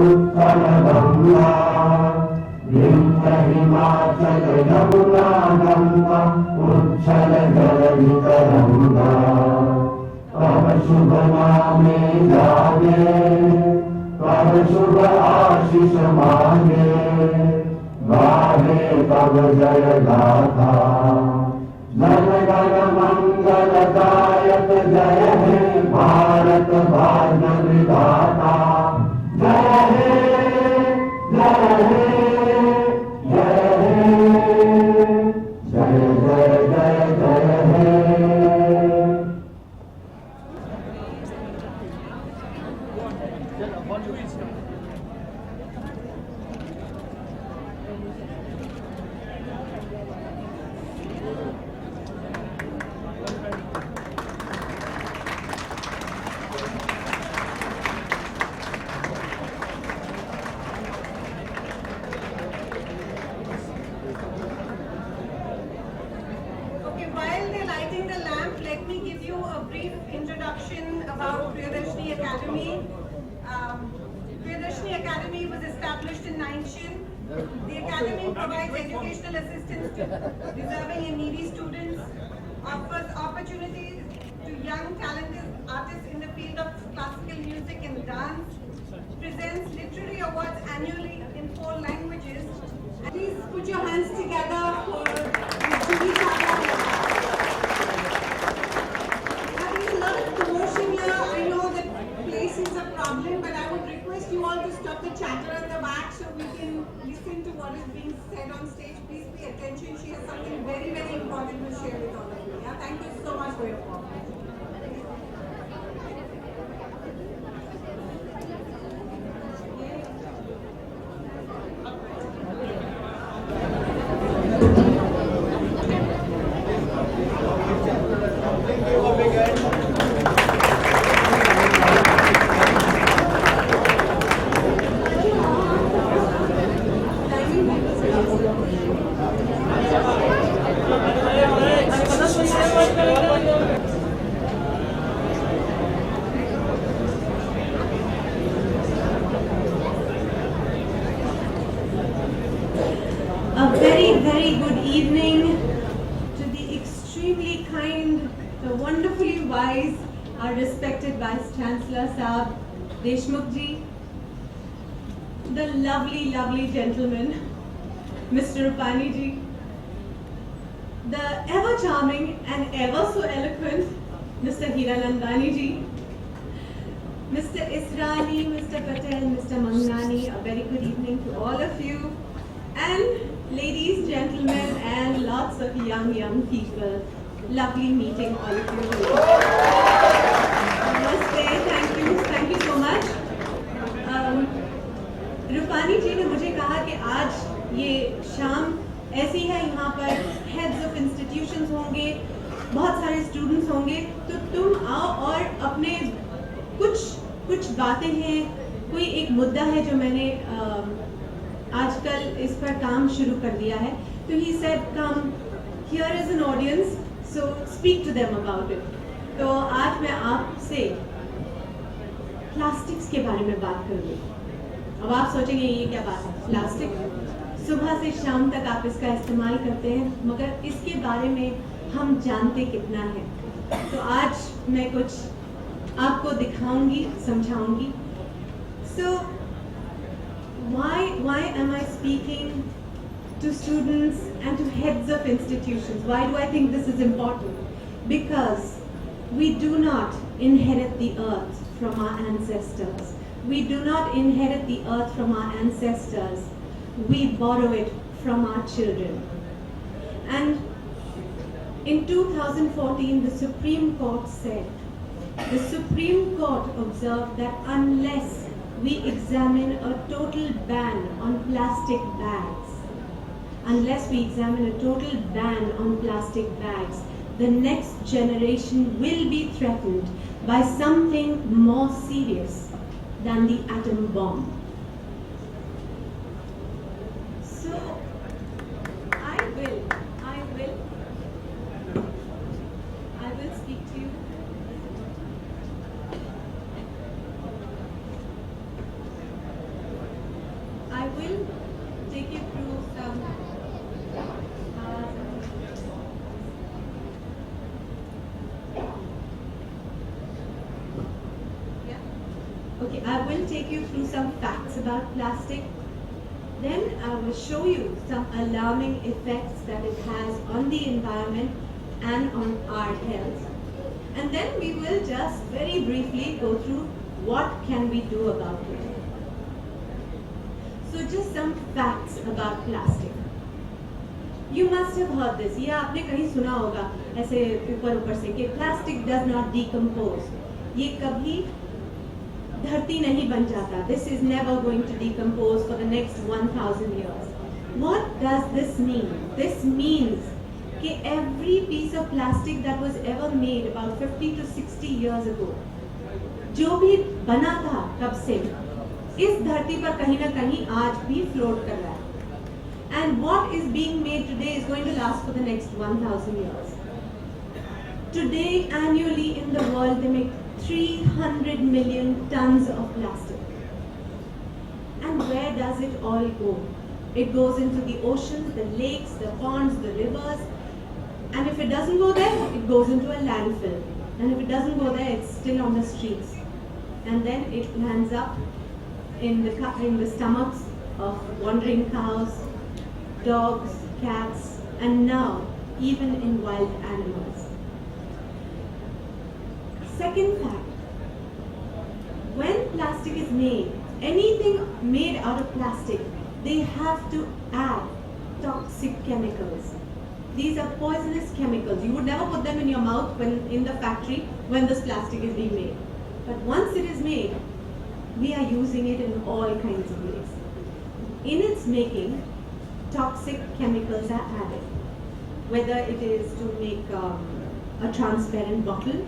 उत्कल गंगा विंध्य हिमाचल यमुना गंगा उच्छल जलधि तरंगा कब शुभ नामे जागे कब शुभ आशीष मांगे गाहे कब जय गाथा जन गण मंगलदायक जय हे भारत भाग्य विधाता जय हे जय हे जय हे जय जय जय जय हे। About Priyadarshni Academy. Priyadarshni Academy was established in Nainchen. The academy provides educational assistance to deserving and needy students, offers opportunities to young talented artists in the field of classical music and dance, presents literary awards annually in 4 languages. Please put your hands together for Juhi Chawla. Is a problem, but I would request you all to stop the chatter at the back so we can listen to what is being said on stage. Please pay attention. She has something very, very important to share with all of you. Yeah? Thank you so much for your cooperation. Very good evening to the extremely kind, the wonderfully wise, our respected Vice Chancellor Saab Deshmukh ji, the lovely gentleman Mr. Rupani ji, the ever charming and ever so eloquent Mr. Hiranandani ji, Mr. Israni, Mr. Patel, Mr. Mangnani, a very good evening to all of you, and ladies, gentlemen, and lots of young people. Lovely meeting all of you. Namaste, thank you so much. Rupani जी ने मुझे कहा कि आज ये शाम ऐसी है, यहाँ पर heads of institutions होंगे, बहुत सारे students होंगे, तो तुम आओ और अपने कुछ बातें हैं, कोई एक मुद्दा है जो मैंने आजकल इस पर काम शुरू कर दिया है, तो he said come, here is an audience, so speak to them about it. तो आज मैं आपसे प्लास्टिक्स के बारे में बात करूँगी। अब आप सोचेंगे ये क्या बात है, प्लास्टिक सुबह से शाम तक आप इसका इस्तेमाल करते हैं, मगर इसके बारे में हम जानते कितना है। तो आज मैं कुछ आपको दिखाऊंगी, समझाऊंगी। So why am I speaking to students and to heads of institutions? Why do I think this is important? Because we do not inherit the earth from our ancestors. We do not inherit the earth from our ancestors. We borrow it from our children. And in 2014, the Supreme Court said, the Supreme Court observed that unless we examine a total ban on plastic bags, the next generation will be threatened by something more serious than the atom bomb. So, I will speak to you. take you through some. Okay, I will take you through some facts about plastic. Then I will show you some alarming effects that it has on the environment and on our health. And then we will just very briefly go through what can we do about it. So just some facts about plastic. You must have heard this. ये आपने कहीं सुना होगा ऐसे ऊपर से कि plastic does not decompose. ये कभी धरती नहीं बन जाता. This is never going to decompose for the next 1,000 years. What does this mean? This means कि every piece of plastic that was ever made about 50 to 60 years ago, जो भी बना था तब से इस धरती पर कहीं ना कहीं आज भी फ्लोट कर रहा है. And what is being made today is going to last for the next 1,000 years. Today, annually in the world, they make 300 million tons of plastic. And where does it all go? It goes into the oceans, the lakes, the ponds, the rivers. And if it doesn't go there, it goes into a landfill. And if it doesn't go there, it's still on the streets. And then it lands up in the stomachs of wandering cows, dogs, cats, and now even in wild animals. Second fact, when plastic is made, anything made out of plastic, they have to add toxic chemicals. These are poisonous chemicals. You would never put them in your mouth when in the factory when this plastic is being made. But once it is made, we are using it in all kinds of ways. In its making, toxic chemicals are added. Whether it is to make a transparent bottle,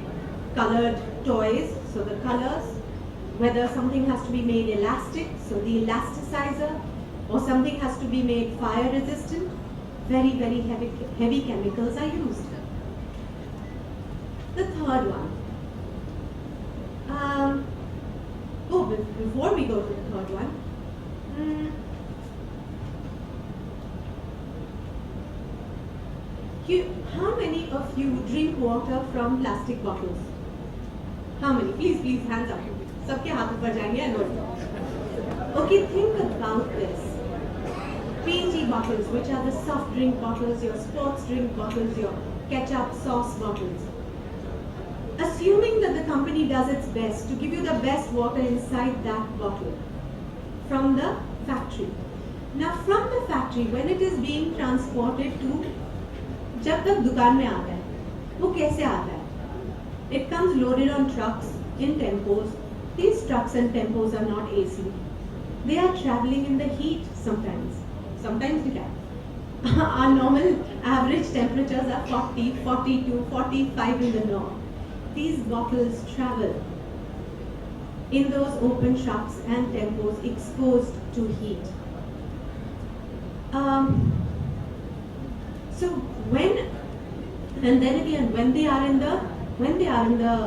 colored toys, so the colors, whether something has to be made elastic, so the elasticizer, or something has to be made fire resistant, very, very heavy chemicals are used. The third one. Before we go to the third one, how many of you drink water from plastic bottles? How many? Please, hands up. सबके हाथ ऊपर जाएंगे and okay, think about this. PET bottles, which are the soft drink bottles, your sports drink bottles, your ketchup sauce bottles. Assuming that the company does its best to give you the best water inside that bottle from the factory. Now from the factory, when it is being transported to, जब तक दुकान में आता है, वो कैसे आता है? It comes loaded on trucks in tempos. These trucks and tempos are not AC. They are traveling in the heat sometimes. Sometimes we can. Our normal average temperatures are 40, 42, 45 in the north. These bottles travel in those open trucks and tempos exposed to heat. So when they are in the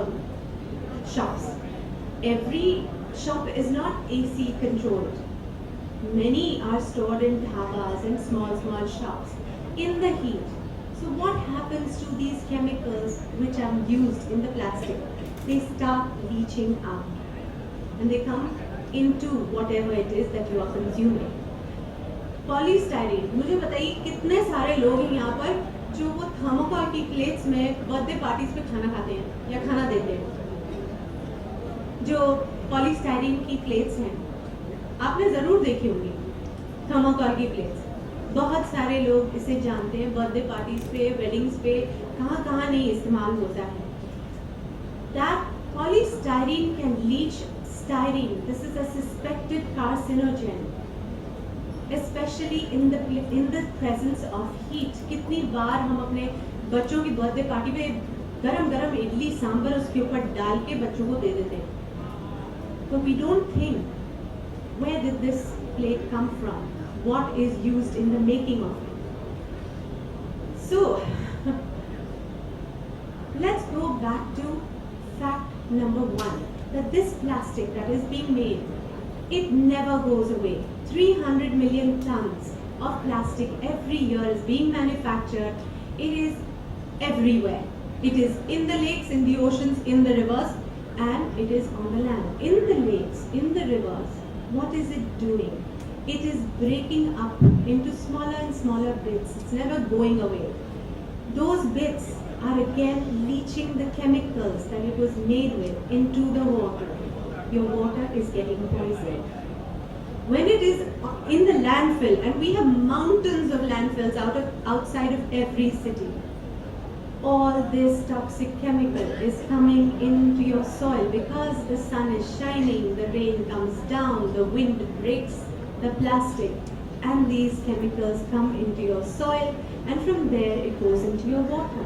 shops, every shop is not AC controlled. Many are stored in dhabas and small shops in the heat. So what happens to these chemicals which are used in the plastic? They start leaching out and they come into whatever it is that you are consuming. Polystyrene, मुझे बताइए कितने सारे लोग हैं यहाँ पर जो वो थर्मोकोल की प्लेट्स में बर्थडे पार्टीज पे खाना खाते हैं या खाना देते हैं. जो पॉलीस्टाइरीन की प्लेट्स हैं आपने जरूर देखी होंगी, थर्मोकोल की प्लेट्स. बहुत सारे लोग इसे जानते हैं, बर्थडे पार्टीज पे, वेडिंग्स पे, कहाँ नहीं इस्तेमाल होता है. That polystyrene can leach styrene. This is a suspected carcinogen, especially in the presence of heat. कितनी बार हम अपने बच्चों की बर्थडे पार्टी पे गरम इडली सांभर उसके ऊपर डाल के बच्चों को दे देते हैं. So we don't think, where did this plate come from? What is used in the making of it? So let's go back to fact number 1, that this plastic that is being made It never goes away. 300 million tons of plastic every year is being manufactured. It is everywhere. It is in the lakes, in the oceans, in the rivers, and it is on the land. In the lakes, in the rivers, what is it doing? It is breaking up into smaller and smaller bits. It's never going away. Those bits are again leaching the chemicals that it was made with into the water. Your water is getting poisoned. When it is in the landfill, and we have mountains of landfills outside of every city, all this toxic chemical is coming into your soil because the sun is shining, the rain comes down, the wind breaks the plastic, and these chemicals come into your soil, and from there it goes into your water.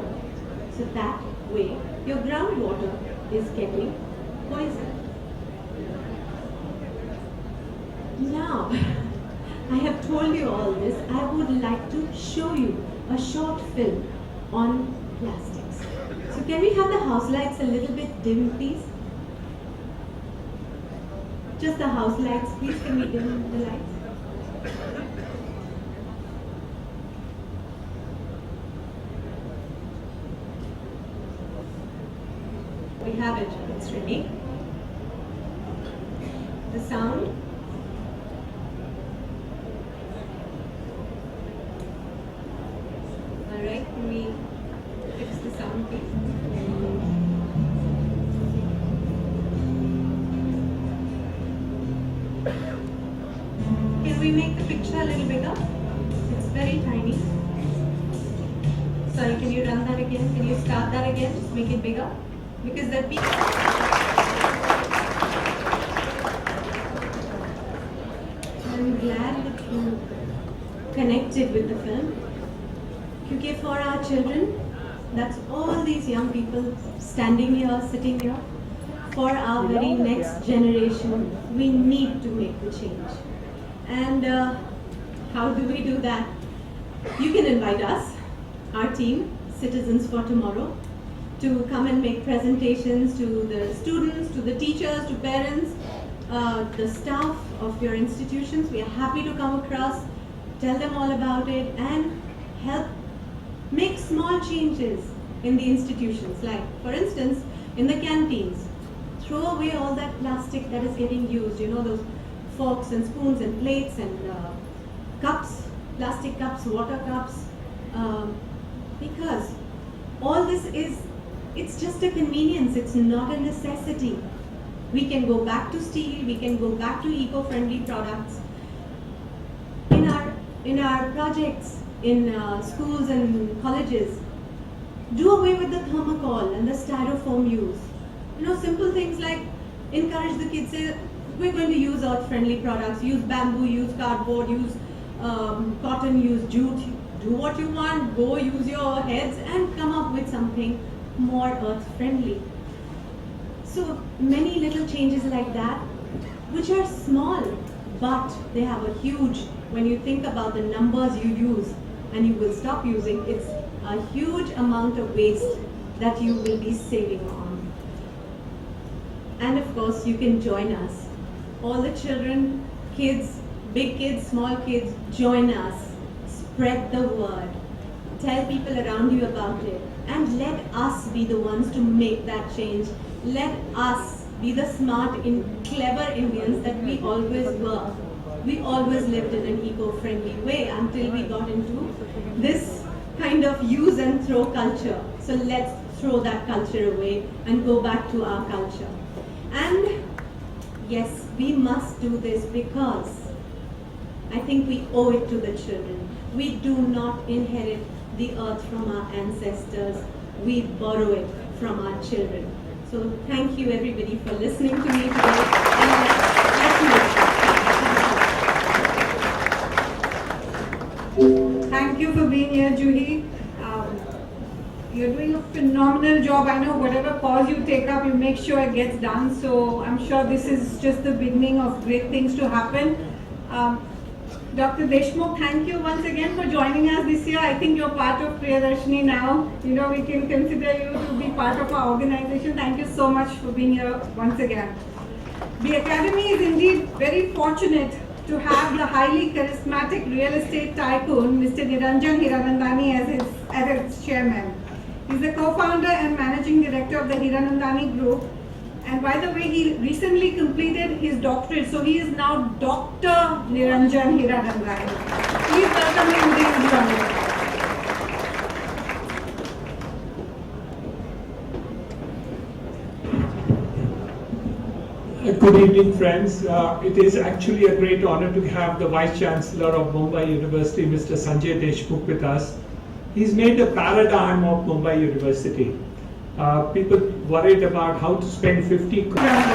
So that way your groundwater is getting poisoned. Now, I have told you all this. I would like to show you a short film on plastics. So can we have the house lights a little bit dim, please? Just the house lights, please. Can we dim the lights? We have it. It's ready. The sound. Alright, can we fix the sound, please? Can we make the picture a little bigger? It's very tiny. Sorry, can you run that again? Can you start that again? Just make it bigger. Because that people. I'm glad that you connected with the film. Because for our children, that's all these young people standing here, sitting here. For our very next generation, we need to make the change. And how do we do that? You can invite us, our team, Citizens for Tomorrow, to come and make presentations to the students, to the teachers, to parents, the staff of your institutions. We are happy to come across, tell them all about it, and help make small changes in the institutions. Like, for instance, in the canteens, throw away all that plastic that is getting used, you know, those forks and spoons and plates and cups, plastic cups, water cups, because all this is, it's just a convenience, it's not a necessity. We can go back to steel, we can go back to eco-friendly products. In our projects, in schools and colleges, do away with the thermocol and the styrofoam use. You know, simple things like encourage the kids, say, we're going to use earth-friendly products, use bamboo, use cardboard, use cotton, use jute. Do what you want, go use your heads and come up with something more earth-friendly. So many little changes like that, which are small, but they have a huge, when you think about the numbers you use and you will stop using, it's a huge amount of waste that you will be saving on. And of course, you can join us. All the children, kids, big kids, small kids, join us. Spread the word. Tell people around you about it. And let us be the ones to make that change. Let us be the smart, clever Indians that we always were. We always lived in an eco-friendly way until we got into this kind of use and throw culture. So let's throw that culture away and go back to our culture. And yes, we must do this because I think we owe it to the children. We do not inherit the earth from our ancestors. We borrow it from our children. So thank you everybody for listening to me today. Thank you for being here, Juhi. You're doing a phenomenal job. I know whatever cause you take up, you make sure it gets done. So I'm sure this is just the beginning of great things to happen. Dr. Deshmukh, thank you once again for joining us this year. I think you're part of Priyadarshni now. You know, we can consider you to be part of our organization. Thank you so much for being here once again. The Academy is indeed very fortunate to have the highly charismatic real estate tycoon, Mr. Niranjan Hiranandani, as its chairman. He's the co-founder and managing director of the Hiranandani Group. And by the way, he recently completed his doctorate, so he is now Dr. Niranjan Hiranandani. Please welcome him to the audience. Good evening, friends. It is actually a great honor to have the Vice Chancellor of Mumbai University, Mr. Sanjay Deshmukh, with us. He's made a paradigm of Mumbai University. People worried about how to spend 50 crores.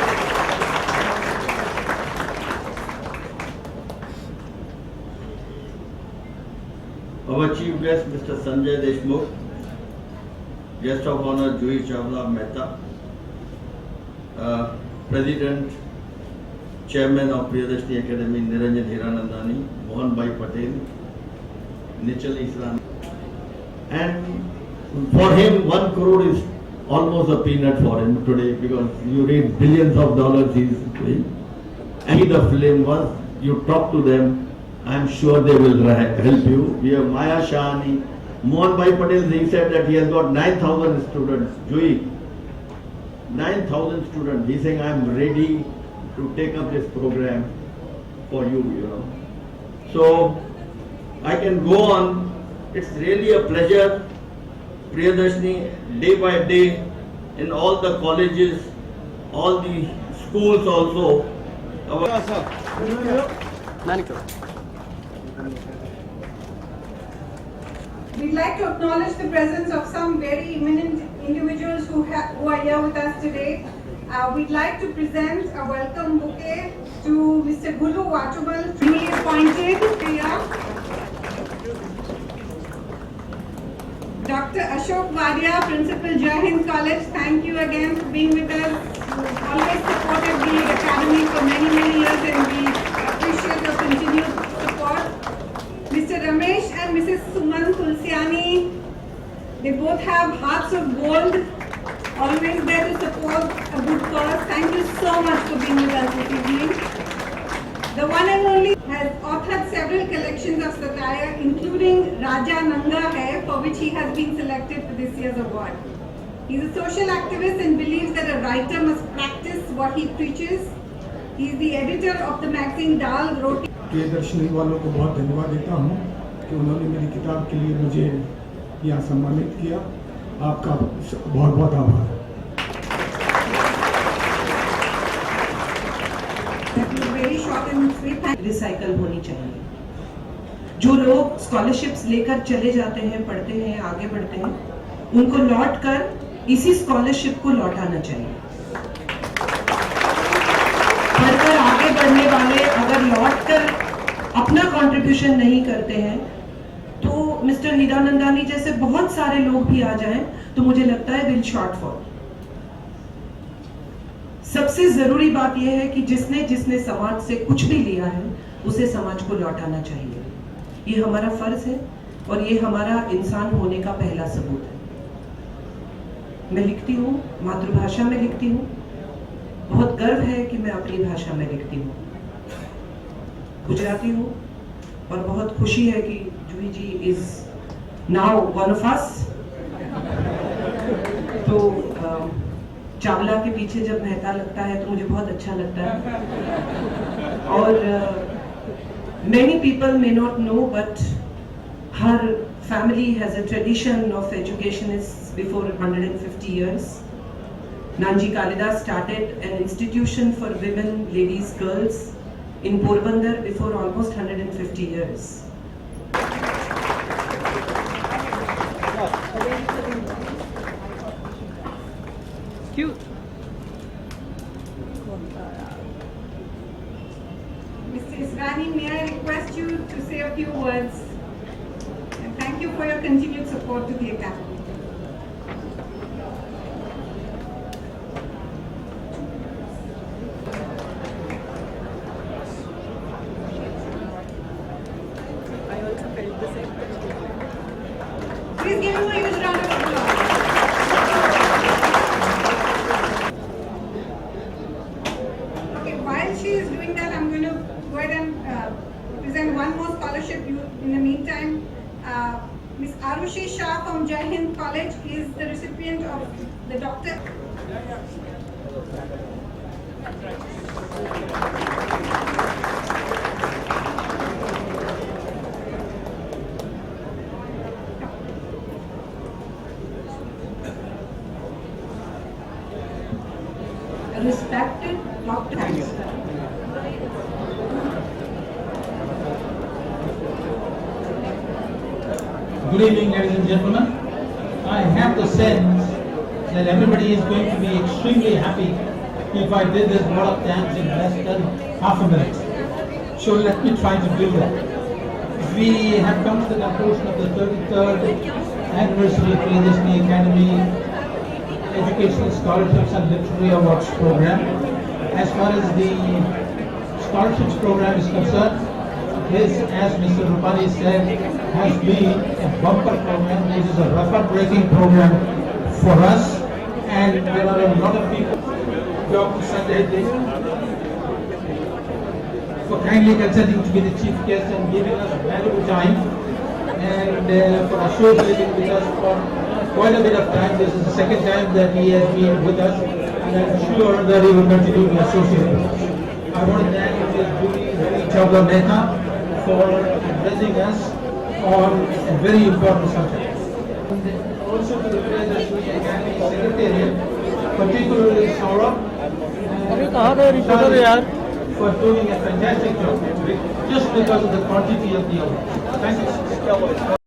Our chief guest, Mr. Sanjay Deshmukh, guest of honor Juhi Chawla Mehta, President, Chairman of Priyadarshni Academy, Niranjan Hiranandani, Mohan Bhai Patel, Nichal Islam. And for him, 1 crore is almost a peanut for him today, because you read billions of dollars he's doing. And the film was, you talk to them, I'm sure they will help you. We have Maya Shahani, Mohan Bhai Patel, he said that he has got 9,000 students. Juhi, 9,000 students. He's saying, I'm ready to take up this program for you, you know. So, I can go on. It's really a pleasure. Priyadarshni, day by day, in all the colleges, all the schools also. We'd like to acknowledge the presence of some very eminent individuals who are here with us today. We'd like to present a welcome bouquet to Mr. Gulu Watumal, newly appointed here. Dr. Ashok Wadia, Principal Jai Hind College, thank you again for being with us. You've always supported the Academy for many, many years, and we appreciate your continued support. Mr. Ramesh and Mrs. Suman Tulsiani, they both have hearts of gold, always there to support a good cause. Thank you so much for being with us this evening. The one and only has authored several collections of satire, including Raja Nanga Hai, for which he has been selected for this year's award. He is a social activist and believes that a writer must practice what he preaches. He is the editor of the magazine Dal Roti. Priyadarshini वालों को बहुत धन्यवाद देता हूँ कि उन्होंने मेरी किताब के लिए मुझे यहाँ सम्मानित किया। आपका बहुत बहुत आभार। रिसाइकल होनी चाहिए। जो लोग स्कॉलरशिप्स लेकर चले जाते हैं, पढ़ते हैं, आगे बढ़ते हैं, उनको लौट कर इसी स्कॉलरशिप को लौटाना चाहिए। पढ़कर आगे बढ़ने वाले अगर लौटकर अपना कंट्रीब्यूशन नहीं करते हैं, तो मिस्टर हीरानंदानी जैसे बहुत सारे लोग भी आ जाएं, तो मुझे लगता है विल शॉर्टफॉल। सबसे जरूरी बात यह है कि जिसने समाज से कुछ भी लिया है, उसे समाज को लौटाना चाहिए। ये हमारा फर्ज है और ये हमारा इंसान होने का पहला सबूत है। मैं लिखती हूँ, मातृभाषा में लिखती हूँ। बहुत गर्व है कि मैं अपनी भाषा में लिखती हूँ, गुजराती हूँ, और बहुत खुशी है कि Juhi ji is now one of us. तो चावला के पीछे जब मेहता लगता है तो मुझे बहुत अच्छा लगता है। और many people may not know, but her family has a tradition of educationists before 150 years. Nanji Kalidas started an institution for women, ladies, girls in Porbandar before almost 150 years. Cute. Mr. Israni, may I request you to say a few words? And thank you for your continued support to the Academy. Please give him a huge round of applause. Okay, present one more scholarship in the meantime. Ms. Arushi Shah from Jai Hind College is the recipient of the doctor. Respected Dr. Good evening, ladies and gentlemen. I have the sense that everybody is going to be extremely happy if I did this word of thanks in less than half a minute. So let me try to do that. We have come to the conclusion of the 33rd anniversary of Priyadarshni Academy Educational Scholarships and Literary Awards program. As far as the scholarships program is concerned, this, as Mr. Rupani said, has been a bumper program. It is a record-breaking program for us, and there are a lot of people. Dr. Sanjay Deshmukh for kindly consenting to be the chief guest and giving us valuable time, and for associating with us for quite a bit of time. This is the second time that he has been with us, and I'm sure that he will continue to associate with us. I want to thank Juhi Chawla for addressing us on a very important subject. And also to the Priyadarshni Academy Secretariat, particularly Saurabh, for doing a fantastic job, just because of the quantity of the awards. Thank you.